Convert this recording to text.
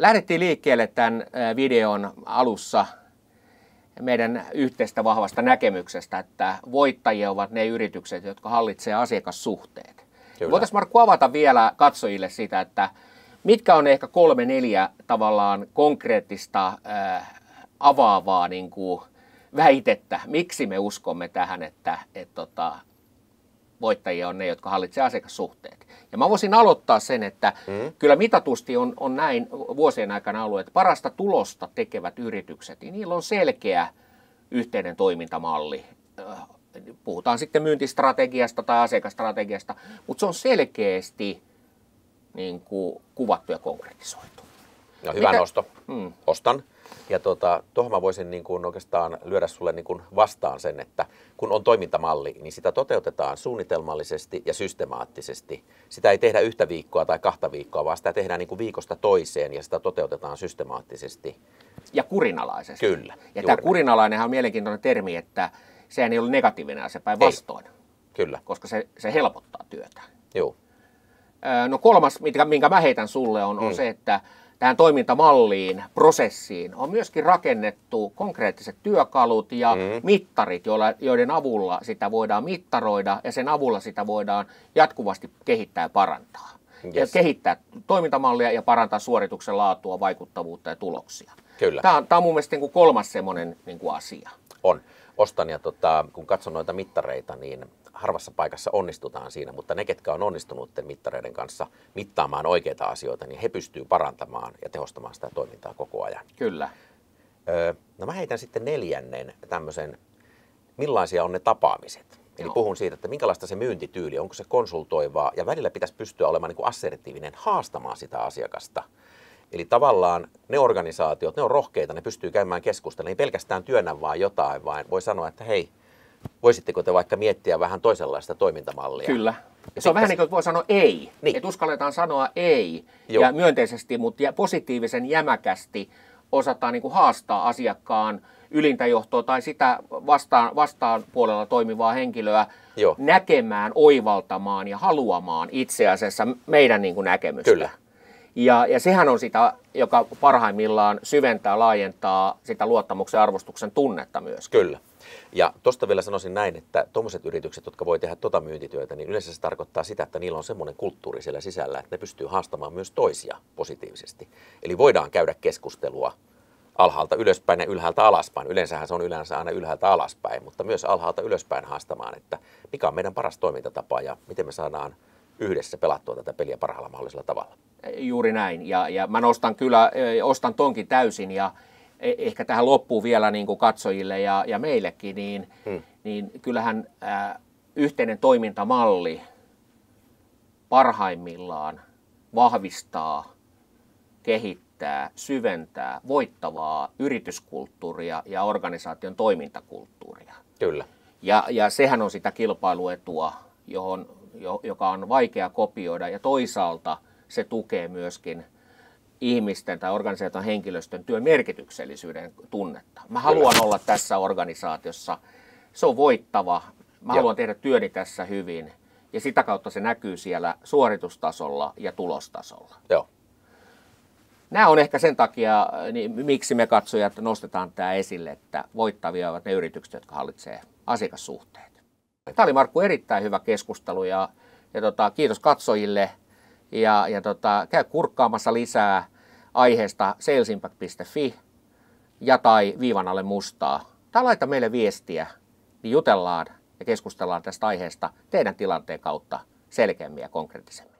lähdettiin liikkeelle tämän videon alussa meidän yhteistä vahvasta näkemyksestä, että voittajia ovat ne yritykset, jotka hallitsevat asiakassuhteet. Voitaisiin Markku avata vielä katsojille sitä, että mitkä on ehkä 3-4 tavallaan konkreettista avaavaa niin kuin väitettä, miksi me uskomme tähän, että voittajia on ne, jotka hallitsevat asiakassuhteet. Ja mä voisin aloittaa sen, että kyllä mitatusti on näin vuosien aikana ollut, että parasta tulosta tekevät yritykset, niin niillä on selkeä yhteinen toimintamalli. Puhutaan sitten myyntistrategiasta tai asiakastrategiasta, mutta se on selkeästi niin kuin kuvattu ja konkretisoitu. No, hyvä nosto. Ostan. Ja tuohon mä voisin niin kuin oikeastaan lyödä sulle niin kuin vastaan sen, että kun on toimintamalli, niin sitä toteutetaan suunnitelmallisesti ja systemaattisesti. Sitä ei tehdä 1 viikkoa tai 2 viikkoa, vaan sitä tehdään niin kuin viikosta toiseen ja sitä toteutetaan systemaattisesti. Ja kurinalaisesti. Kyllä. Ja tämä kurinalainenhan on mielenkiintoinen termi, että sehän ei ole negatiivinen asia, päinvastoin. Kyllä. Koska se helpottaa työtä. Joo. No 3, minkä mä heitän sulle, on se, että tähän toimintamalliin, prosessiin on myöskin rakennettu konkreettiset työkalut ja mittarit, joiden avulla sitä voidaan mittaroida ja sen avulla sitä voidaan jatkuvasti kehittää ja parantaa. Yes. Ja kehittää toimintamallia ja parantaa suorituksen laatua, vaikuttavuutta ja tuloksia. Kyllä. Tämä on mun mielestä niin kuin 3. semmoinen niin kuin asia. On. Ostan ja kun katson noita mittareita, niin harvassa paikassa onnistutaan siinä, mutta ne, ketkä on onnistunut mittareiden kanssa mittaamaan oikeita asioita, niin he pystyvät parantamaan ja tehostamaan sitä toimintaa koko ajan. Kyllä. No mä heitän sitten 4. tämmöisen, millaisia on ne tapaamiset. Eli puhun siitä, että minkälaista se myyntityyli, onko se konsultoivaa ja välillä pitäisi pystyä olemaan niin kuin assertiivinen, haastamaan sitä asiakasta. Eli tavallaan ne organisaatiot, ne on rohkeita, ne pystyy käymään keskustelua, ei pelkästään työnnä vaan jotain, vaan voi sanoa, että hei, voisitteko te vaikka miettiä vähän toisenlaista toimintamallia? Kyllä. Se on vähän niin kuin voi sanoa ei. Niin. Että uskalletaan sanoa ei ja myönteisesti, mutta positiivisen jämäkästi osataan niin kuin haastaa asiakkaan ylintä johtoa tai sitä vastaan puolella toimivaa henkilöä näkemään, oivaltamaan ja haluamaan itse asiassa meidän niin kuin näkemystä. Kyllä. Ja sehän on sitä, joka parhaimmillaan syventää, laajentaa sitä luottamuksen ja arvostuksen tunnetta myös. Kyllä. Ja tuosta vielä sanoisin näin, että tuommoiset yritykset, jotka voi tehdä myyntityötä, niin yleensä se tarkoittaa sitä, että niillä on semmoinen kulttuuri siellä sisällä, että ne pystyy haastamaan myös toisia positiivisesti. Eli voidaan käydä keskustelua alhaalta ylöspäin ja ylhäältä alaspäin. Yleensähän se on aina ylhäältä alaspäin, mutta myös alhaalta ylöspäin haastamaan, että mikä on meidän paras toimintatapa ja miten me saadaan yhdessä pelattua tätä peliä parhaalla mahdollisella tavalla. Juuri näin. Ja mä ostan tonkin täysin ja ehkä tähän loppuu vielä niin kuin katsojille ja meillekin, niin kyllähän yhteinen toimintamalli parhaimmillaan vahvistaa, kehittää, syventää voittavaa yrityskulttuuria ja organisaation toimintakulttuuria. Kyllä. Ja sehän on sitä kilpailuetua, joka on vaikea kopioida ja toisaalta se tukee myöskin ihmisten tai organisaation henkilöstön työn merkityksellisyyden tunnetta. Mä haluan olla tässä organisaatiossa, se on voittava, mä haluan tehdä työni tässä hyvin ja sitä kautta se näkyy siellä suoritustasolla ja tulostasolla. Joo. Nämä on ehkä sen takia, miksi me katsojat nostetaan tämä esille, että voittavia ovat ne yritykset, jotka hallitsee asiakassuhteet. Tämä oli Markku erittäin hyvä keskustelu ja kiitos katsojille ja käy kurkkaamassa lisää aiheesta salesimpact.fi ja tai viivan alle mustaa. Tai laita meille viestiä, niin jutellaan ja keskustellaan tästä aiheesta teidän tilanteen kautta selkeämmin ja konkreettisemmin.